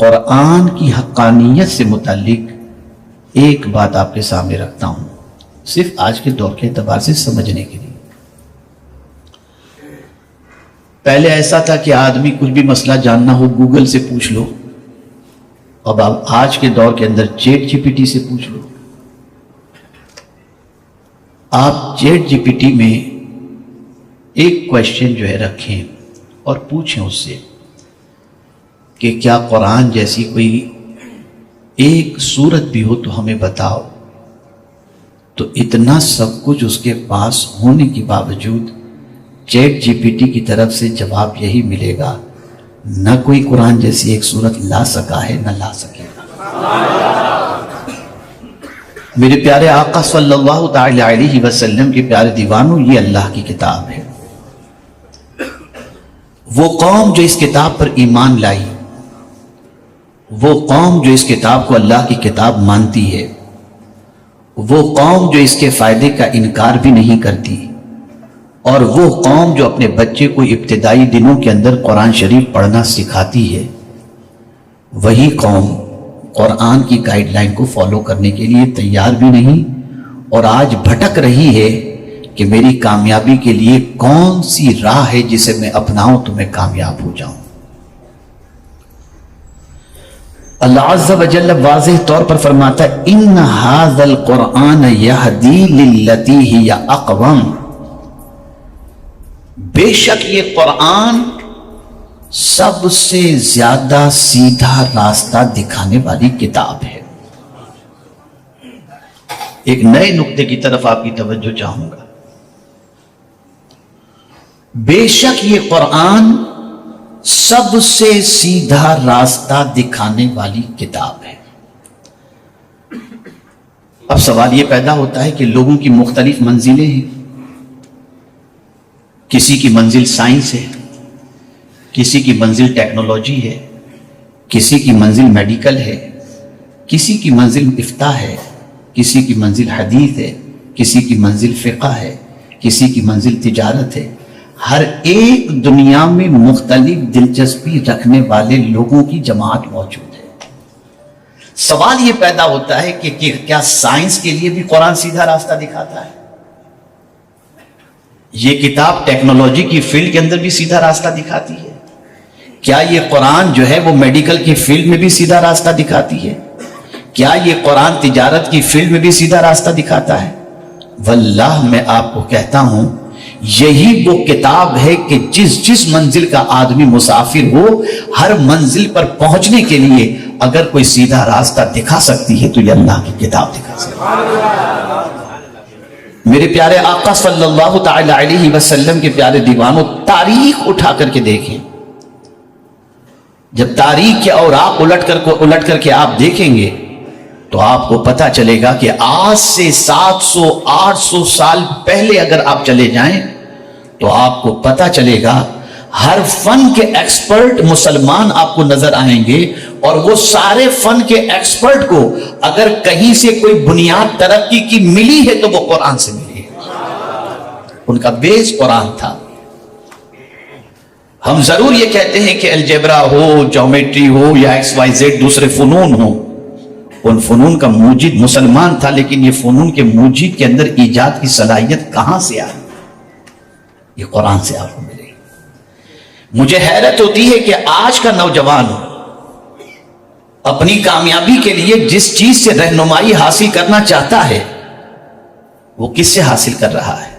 قرآن کی حقانیت سے متعلق ایک بات آپ کے سامنے رکھتا ہوں، صرف آج کے دور کے اعتبار سے سمجھنے کے لیے۔ پہلے ایسا تھا کہ آدمی کچھ بھی مسئلہ جاننا ہو گوگل سے پوچھ لو، اب آج کے دور کے اندر چیٹ جی پی ٹی سے پوچھ لو۔ آپ چیٹ جی پی ٹی میں ایک کویشچن جو ہے رکھیں اور پوچھیں اس سے کہ کیا قرآن جیسی کوئی ایک سورت بھی ہو تو ہمیں بتاؤ، تو اتنا سب کچھ اس کے پاس ہونے کے باوجود چیٹ جی پی ٹی کی طرف سے جواب یہی ملے گا، نہ کوئی قرآن جیسی ایک سورت لا سکا ہے نہ لا سکے گا۔ میرے پیارے آقا صلی اللہ تعالی علیہ وسلم کے پیارے دیوانوں، یہ اللہ کی کتاب ہے۔ وہ قوم جو اس کتاب پر ایمان لائی، وہ قوم جو اس کتاب کو اللہ کی کتاب مانتی ہے، وہ قوم جو اس کے فائدے کا انکار بھی نہیں کرتی، اور وہ قوم جو اپنے بچے کو ابتدائی دنوں کے اندر قرآن شریف پڑھنا سکھاتی ہے، وہی قوم قرآن کی گائیڈ لائن کو فالو کرنے کے لیے تیار بھی نہیں، اور آج بھٹک رہی ہے کہ میری کامیابی کے لیے کون سی راہ ہے جسے میں اپناؤں تو میں کامیاب ہو جاؤں۔ اللہ عز و جل واضح طور پر فرماتا ہے ان ھذا القرآن یہدی للتی ہی اقوم، بے شک یہ قرآن سب سے زیادہ سیدھا راستہ دکھانے والی کتاب ہے۔ ایک نئے نقطے کی طرف آپ کی توجہ چاہوں گا۔ بے شک یہ قرآن سب سے سیدھا راستہ دکھانے والی کتاب ہے۔ اب سوال یہ پیدا ہوتا ہے کہ لوگوں کی مختلف منزلیں ہیں، کسی کی منزل سائنس ہے، کسی کی منزل ٹیکنالوجی ہے، کسی کی منزل میڈیکل ہے، کسی کی منزل افتاء ہے، کسی کی منزل حدیث ہے، کسی کی منزل فقہ ہے، کسی کی منزل تجارت ہے۔ ہر ایک دنیا میں مختلف دلچسپی رکھنے والے لوگوں کی جماعت موجود ہے۔ سوال یہ پیدا ہوتا ہے کہ کیا سائنس کے لیے بھی قرآن سیدھا راستہ دکھاتا ہے؟ یہ کتاب ٹیکنالوجی کی فیلڈ کے اندر بھی سیدھا راستہ دکھاتی ہے؟ کیا یہ قرآن جو ہے وہ میڈیکل کی فیلڈ میں بھی سیدھا راستہ دکھاتی ہے؟ کیا یہ قرآن تجارت کی فیلڈ میں بھی سیدھا راستہ دکھاتا ہے؟ واللہ میں آپ کو کہتا ہوں یہی وہ کتاب ہے کہ جس منزل کا آدمی مسافر ہو، ہر منزل پر پہنچنے کے لیے اگر کوئی سیدھا راستہ دکھا سکتی ہے تو یہ اللہ کی کتاب دکھا سکتی ہے۔ میرے پیارے آقا صلی اللہ تعالی علیہ وسلم کے پیارے دیوانوں، تاریخ اٹھا کر کے دیکھیں، جب تاریخ کے اوراق الٹ کر کے آپ دیکھیں گے تو آپ کو پتہ چلے گا کہ آج سے 700-800 سال پہلے اگر آپ چلے جائیں تو آپ کو پتہ چلے گا ہر فن کے ایکسپرٹ مسلمان آپ کو نظر آئیں گے، اور وہ سارے فن کے ایکسپرٹ کو اگر کہیں سے کوئی بنیاد ترقی کی ملی ہے تو وہ قرآن سے ملی ہے۔ ان کا بیس قرآن تھا۔ ہم ضرور یہ کہتے ہیں کہ الجبرا ہو، جیومیٹری ہو یا ایکس وائی زیڈ دوسرے فنون ہوں، ان فنون کا موجد مسلمان تھا، لیکن یہ فنون کے موجد کے اندر ایجاد کی صلاحیت کہاں سے آئی؟ یہ قرآن سے آپ کو ملے۔ مجھے حیرت ہوتی ہے کہ آج کا نوجوان اپنی کامیابی کے لیے جس چیز سے رہنمائی حاصل کرنا چاہتا ہے وہ کس سے حاصل کر رہا ہے؟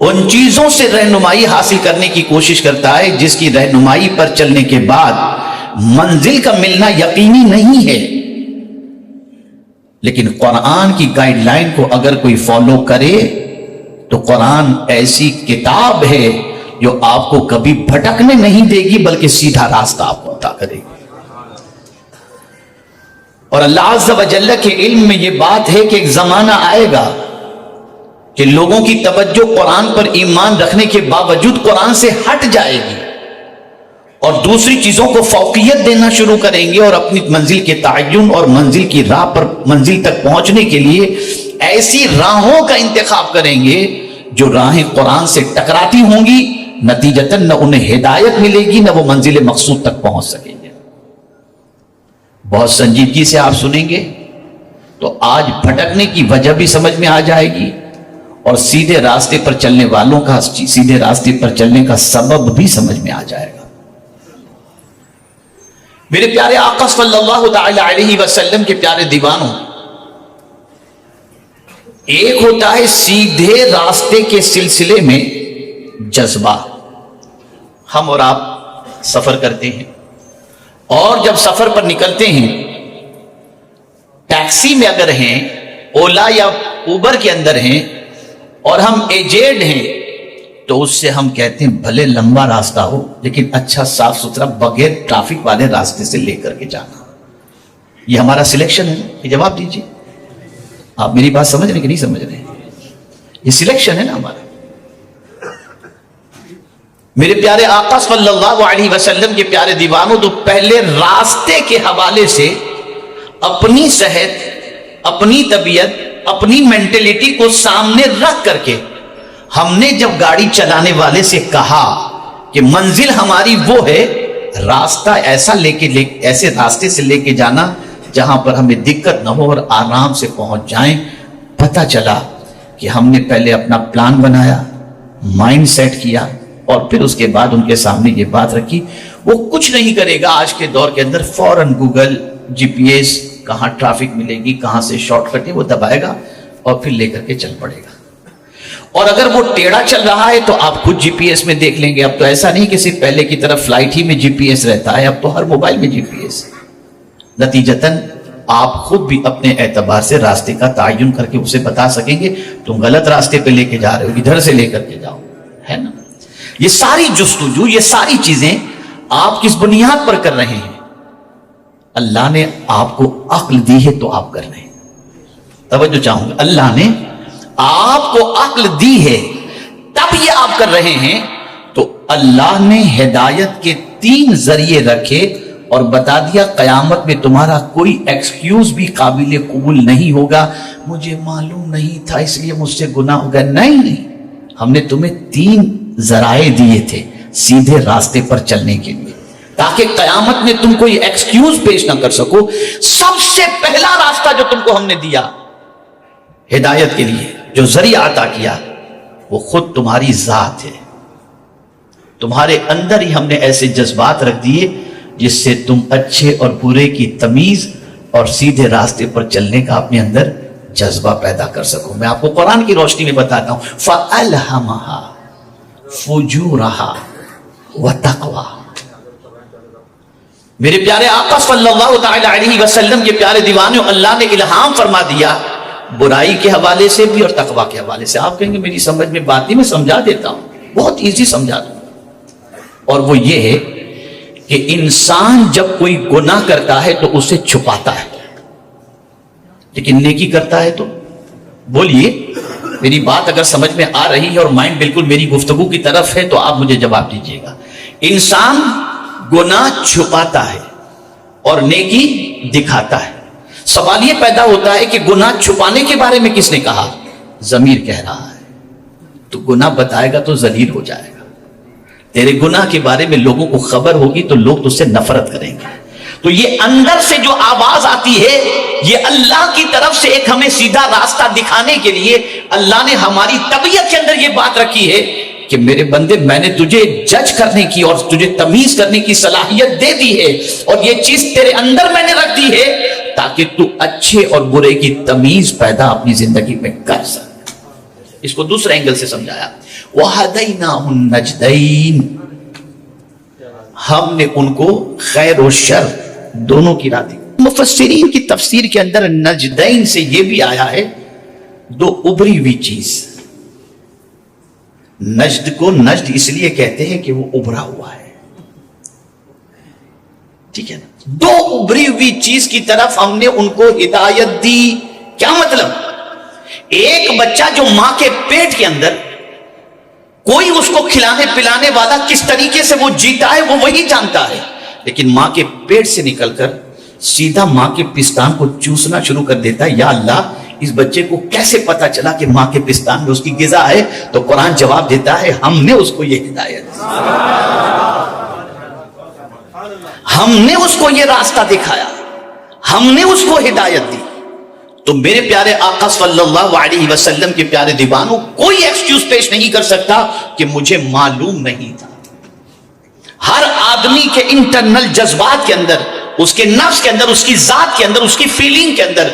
ان چیزوں سے رہنمائی حاصل کرنے کی کوشش کرتا ہے جس کی رہنمائی پر چلنے کے بعد منزل کا ملنا یقینی نہیں ہے، لیکن قرآن کی گائیڈ لائن کو اگر کوئی فالو کرے تو قرآن ایسی کتاب ہے جو آپ کو کبھی بھٹکنے نہیں دے گی بلکہ سیدھا راستہ آپ کو عطا کرے گی۔ اور اللہ عز و جل کے علم میں یہ بات ہے کہ ایک زمانہ آئے گا کہ لوگوں کی توجہ قرآن پر ایمان رکھنے کے باوجود قرآن سے ہٹ جائے گی اور دوسری چیزوں کو فوقیت دینا شروع کریں گے، اور اپنی منزل کے تعین اور منزل کی راہ پر منزل تک پہنچنے کے لیے ایسی راہوں کا انتخاب کریں گے جو راہیں قرآن سے ٹکراتی ہوں گی، نتیجتاً نہ انہیں ہدایت ملے گی نہ وہ منزل مقصود تک پہنچ سکیں گے۔ بہت سنجیدگی سے آپ سنیں گے تو آج بھٹکنے کی وجہ بھی سمجھ میں آ جائے گی، اور سیدھے راستے پر چلنے والوں کا سیدھے راستے پر چلنے کا سبب بھی سمجھ میں آ جائے گا۔ میرے پیارے آقا صلی اللہ تعالی علیہ وسلم کے پیارے دیوانوں، ایک ہوتا ہے سیدھے راستے کے سلسلے میں جذبہ۔ ہم اور آپ سفر کرتے ہیں، اور جب سفر پر نکلتے ہیں، ٹیکسی میں اگر ہیں، اولا یا اوبر کے اندر ہیں، اور ہم ایجیڈ ہیں، تو اس سے ہم کہتے ہیں بھلے لمبا راستہ ہو لیکن اچھا صاف ستھرا بغیر ٹریفک والے راستے سے لے کر کے جانا۔ یہ ہمارا سلیکشن ہے، یہ جواب دیجیے۔ آپ میری بات سمجھ رہے ہیں کہ نہیں سمجھ رہے ہیں؟ یہ سلیکشن ہے نا ہمارا۔ میرے پیارے آقا صلی اللہ علیہ وسلم کے پیارے دیوانوں، تو پہلے راستے کے حوالے سے اپنی صحت، اپنی طبیعت، اپنی مینٹلٹی کو سامنے رکھ کر کے ہم نے جب گاڑی چلانے والے سے کہا کہ منزل ہماری وہ ہے، راستہ ایسے راستے سے لے کے جانا جہاں پر ہمیں دقت نہ ہو اور آرام سے پہنچ جائیں، پتہ چلا کہ ہم نے پہلے اپنا پلان بنایا، مائنڈ سیٹ کیا، اور پھر اس کے بعد ان کے سامنے یہ بات رکھی۔ وہ کچھ نہیں کرے گا آج کے دور کے اندر، فوراً گوگل، جی پی ایس، کہاں ٹریفک ملے گی، کہاں سے شارٹ کٹ ہے، وہ دبائے گا اور پھر لے کر کے چل پڑے گا۔ اور اگر وہ ٹیڑھا چل رہا ہے تو آپ خود جی پی ایس میں دیکھ لیں گے۔ اب تو ایسا نہیں کہ صرف پہلے کی طرف فلائٹ ہی میں جی پی ایس رہتا ہے، اب تو ہر موبائل میں جی پی ایس۔ نتیجتاً آپ خود بھی اپنے اعتبار سے راستے کا تعین کر کے اسے بتا سکیں گے تم غلط راستے پہ لے کے جا رہے ہو، ادھر سے لے کر کے جاؤ، ہے نا؟ یہ ساری جستجو، یہ ساری چیزیں آپ کس بنیاد پر کر رہے ہیں؟ اللہ نے آپ کو عقل دی ہے تو آپ کر رہے ہیں۔ توجہ چاہوں گا، اللہ نے آپ کو عقل دی ہے تب یہ آپ کر رہے ہیں، تو اللہ نے ہدایت کے 3 ذریعے رکھے اور بتا دیا قیامت میں تمہارا کوئی ایکسکیوز بھی قابل قبول نہیں ہوگا، مجھے معلوم نہیں تھا اس لیے مجھ سے گناہ ہو گیا۔ نہیں، ہم نے تمہیں 3 ذرائع دیے تھے سیدھے راستے پر چلنے کے لیے، تاکہ قیامت میں تم کوئی ایکسکیوز پیش نہ کر سکو۔ سب سے پہلا راستہ جو تم کو ہم نے دیا ہدایت کے لیے، جو ذریعہ عطا کیا، وہ خود تمہاری ذات ہے۔ تمہارے اندر ہی ہم نے ایسے جذبات رکھ دیے جس سے تم اچھے اور برے کی تمیز اور سیدھے راستے پر چلنے کا اپنے اندر جذبہ پیدا کر سکو۔ میں آپ کو قرآن کی روشنی میں بتاتا ہوں، فَأَلْهَمَهَا فُجُورَهَا وَتَقْوَاهَا۔ میرے پیارے آقا صلی اللہ تعالی علیہ وسلم کے پیارے دیوانوں، اللہ نے الہام فرما دیا برائی کے حوالے سے بھی اور تقوی کے حوالے سے۔ آپ کہیں گے میری سمجھ میں بات نہیں، میں سمجھا دیتا ہوں، بہت ایزی سمجھا دوں، اور وہ یہ ہے کہ انسان جب کوئی گناہ کرتا ہے تو اسے چھپاتا ہے، لیکن نیکی کرتا ہے تو بولیے، میری بات اگر سمجھ میں آ رہی ہے اور مائنڈ بالکل میری گفتگو کی طرف ہے تو آپ مجھے جواب دیجیے گا۔ انسان گناہ چھپاتا ہے اور نیکی دکھاتا ہے۔ سوال یہ پیدا ہوتا ہے کہ گناہ چھپانے کے بارے میں کس نے کہا؟ ضمیر کہہ رہا ہے، تو گناہ بتائے گا تو ذلیل ہو جائے گا۔ تیرے گناہ کے بارے میں لوگوں کو خبر ہوگی تو لوگ تجھ سے نفرت کریں گے۔ تو یہ اندر سے جو آواز آتی ہے، یہ اللہ کی طرف سے ایک ہمیں سیدھا راستہ دکھانے کے لیے اللہ نے ہماری طبیعت کے اندر یہ بات رکھی ہے کہ میرے بندے، میں نے تجھے جج کرنے کی اور تجھے تمیز کرنے کی صلاحیت دے دی ہے، اور یہ چیز تیرے اندر میں نے رکھ دی ہے تاکہ تو اچھے اور برے کی تمیز پیدا اپنی زندگی میں کر سکے۔ اس کو دوسرے اینگل سے سمجھایا، وَهَدَيْنَاهُ النَّجْدَيْنِ، ہم نے ان کو خیر و شر دونوں کی راہ دی۔ مفسرین کی تفسیر کے اندر نجدین سے یہ بھی آیا ہے 2 ابری ہوئی چیز۔ نجد کو نجد اس لیے کہتے ہیں کہ وہ ابھرا ہوا ہے، ٹھیک ہے نا؟ 2 ابری ہوئی چیز کی طرف ہم نے ان کو ہدایت دی۔ کیا مطلب؟ ایک بچہ جو ماں کے پیٹ کے اندر، کوئی اس کو کھلانے پلانے والا کس طریقے سے وہ جیتا ہے وہ وہی جانتا ہے، لیکن ماں کے پیٹ سے نکل کر سیدھا ماں کے پستان کو چوسنا شروع کر دیتا ہے۔ یا اللہ، اس بچے کو کیسے پتا چلا کہ ماں کے پستان میں اس کی غذا ہے؟ تو قرآن جواب دیتا ہے ہم نے اس کو یہ ہدایت، ہم نے اس کو یہ راستہ دکھایا۔ ہم نے اس کو ہدایت دی. تو میرے پیارے آقا صلی اللہ علیہ وسلم کے پیارے دیوانوں، کوئی ایکسکیوز پیش نہیں کر سکتا کہ مجھے معلوم نہیں تھا. ہر آدمی کے انٹرنل جذبات کے اندر، اس کے نفس کے اندر، اس کی ذات کے اندر، اس کی فیلنگ کے اندر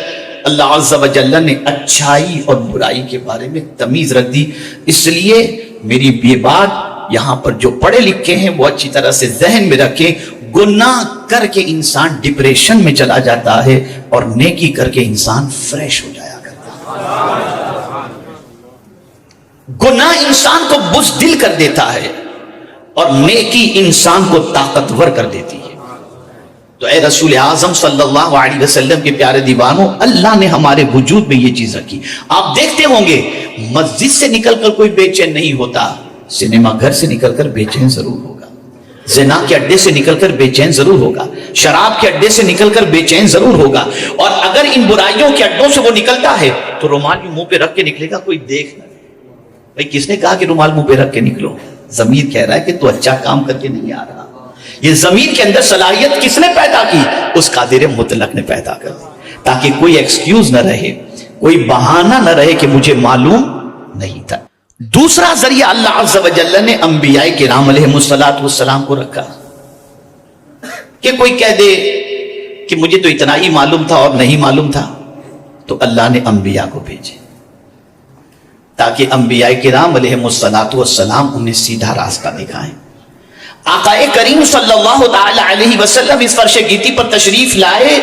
اللہ عز و جل نے اچھائی اور برائی کے بارے میں تمیز رکھ دی. اس لیے میری یہ بات یہاں پر جو پڑھے لکھے ہیں وہ اچھی طرح سے ذہن میں رکھیں. گناہ کر کے انسان ڈپریشن میں چلا جاتا ہے اور نیکی کر کے انسان فریش ہو جایا کرتا ہے. گناہ انسان کو بزدل کر دیتا ہے اور نیکی انسان کو طاقتور کر دیتی ہے. تو اے رسول اعظم صلی اللہ علیہ وسلم کے پیارے دیوانوں، اللہ نے ہمارے وجود میں یہ چیز رکھی. آپ دیکھتے ہوں گے مسجد سے نکل کر کوئی بے چین نہیں ہوتا، سنیما گھر سے نکل کر بے چین ضرور ہوگا، زنا کے اڈے سے نکل کر بے چین ضرور ہوگا، شراب کے اڈے سے نکل کر بے چین ضرور ہوگا. اور اگر ان برائیوں کے اڈوں سے وہ نکلتا ہے تو رومال بھی منہ پہ رکھ کے نکلے گا، کوئی دیکھ نہ. بھائی کس نے کہا کہ رومال منہ پہ رکھ کے نکلو؟ ضمیر کہہ رہا ہے کہ تو اچھا کام کر کے نہیں آ رہا. یہ ضمیر کے اندر صلاحیت کس نے پیدا کی؟ اس قادر مطلق نے پیدا کر دی، تاکہ کوئی ایکسکیوز نہ رہے، کوئی بہانہ نہ رہے کہ مجھے معلوم نہیں تھا. دوسرا ذریعہ اللہ عز و جل نے انبیاء کرام علیہ السلام کو رکھا کہ کوئی کہہ دے کہ مجھے تو اتنا ہی معلوم تھا اور نہیں معلوم تھا، تو اللہ نے انبیاء کو بھیجے تاکہ انبیاء کرام علیہ السلام انہیں سیدھا راستہ دکھائیں. آقا کریم صلی اللہ تعالی علیہ وسلم اس فرش گیتی پر تشریف لائے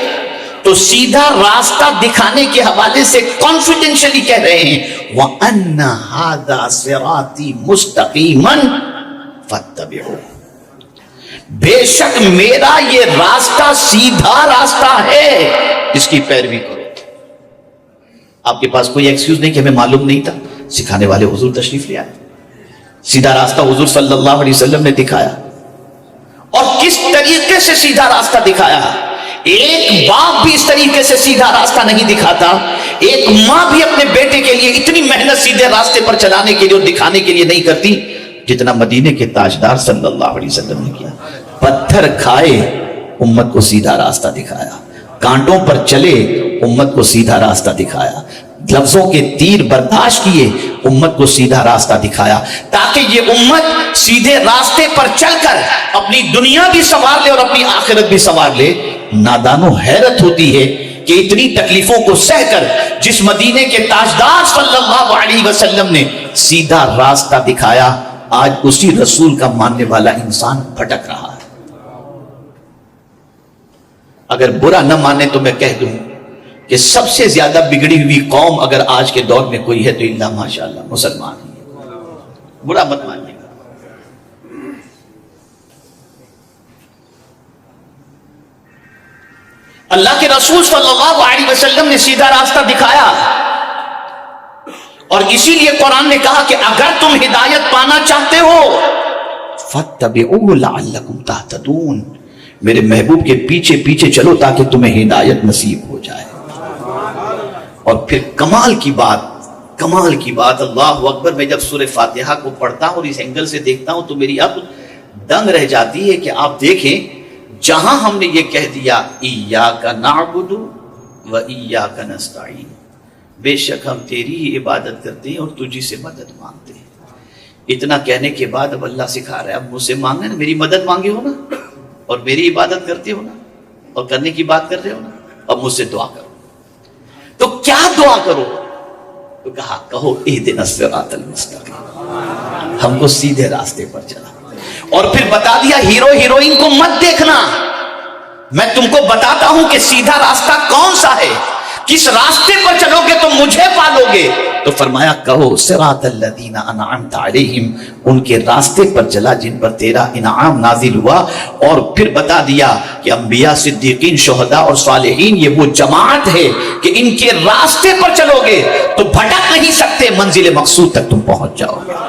تو سیدھا راستہ دکھانے کے حوالے سے کانفیڈنشلی کہہ رہے ہیں وَأَنَّ هَذَا صِرَاطِي مُسْتَقِيمًا فَاتَّبِعُوهُ، بے شک میرا یہ راستہ سیدھا راستہ ہے، اس کی پیروی کرو. آپ کے پاس کوئی ایکسکیوز نہیں کہ ہمیں معلوم نہیں تھا. سکھانے والے حضور تشریف لے آئے، سیدھا راستہ حضور صلی اللہ علیہ وسلم نے دکھایا. اور کس طریقے سے سیدھا راستہ دکھایا؟ ایک باپ بھی اس طریقے سے سیدھا راستہ نہیں دکھاتا، ایک ماں بھی اپنے بیٹے کے لیے اتنی محنت سیدھے راستے پر چلانے کے لیے اور دکھانے کے لیے نہیں کرتی جتنا مدینے کے تاجدار صلی اللہ علیہ وسلم نے کیا. پتھر کھائے، امت کو سیدھا راستہ دکھایا. کانٹوں پر چلے، امت کو سیدھا راستہ دکھایا. لفظوں کے تیر برداشت کیے، امت کو سیدھا راستہ دکھایا، تاکہ یہ امت سیدھے راستے پر چل کر اپنی دنیا بھی سنوار لے اور اپنی آخرت بھی سنوار لے. نادانوں حیرت ہوتی ہے کہ اتنی تکلیفوں کو سہ کر جس مدینے کے تاجدار صلی اللہ علیہ وسلم نے سیدھا راستہ دکھایا، آج اسی رسول کا ماننے والا انسان بھٹک رہا ہے. اگر برا نہ مانے تو میں کہہ دوں کہ سب سے زیادہ بگڑی ہوئی قوم اگر آج کے دور میں کوئی ہے تو اللہ ماشاءاللہ مسلمان ہے. برا مت مانیے گا. اللہ کے رسول صلی اللہ علیہ وسلم نے سیدھا راستہ دکھایا، اور اسی لیے قرآن نے کہا کہ اگر تم ہدایت پانا چاہتے ہو فَاتَّبِعُوهُ لَعَلَّكُمْ تَهْتَدُونَ، میرے محبوب کے پیچھے پیچھے چلو تاکہ تمہیں ہدایت نصیب ہو جائے. اور پھر کمال کی بات اللہ اکبر، میں جب سورہ فاتحہ کو پڑھتا ہوں اور اس اینگل سے دیکھتا ہوں تو میری اب دنگ رہ جاتی ہے کہ آپ دیکھیں جہاں ہم نے یہ کہہ دیا ایاک نعبد و ایاک نستعین، بے شک ہم تیری ہی عبادت کرتے ہیں اور تجھی سے مدد مانگتے ہیں. اتنا کہنے کے بعد اب اللہ سکھا رہا ہے اب مجھ سے مانگنا نا، میری مدد مانگے ہو نا اور میری عبادت کرتے ہو نا اور کرنے کی بات کر رہے ہو نا، اب مجھ سے دعا کرو. تو کیا دعا کرو؟ تو کہا کہو اہدنا الصراط المستقیم، ہم کو سیدھے راستے پر چلا. اور پھر بتا دیا ہیرو ہیروئن کو مت دیکھنا، میں تم کو بتاتا ہوں کہ سیدھا راستہ کون سا ہے، کس راستے پر چلو گے تو مجھے پالو گے. تو فرمایا کہو صراط الذین انعمت علیہم، ان کے راستے پر چلا جن پر تیرا انعام نازل ہوا. اور پھر بتا دیا کہ انبیاء، صدیقین، شہداء اور صالحین یہ وہ جماعت ہے کہ ان کے راستے پر چلو گے تو بھٹک نہیں سکتے، منزل مقصود تک تم پہنچ جاؤ گے.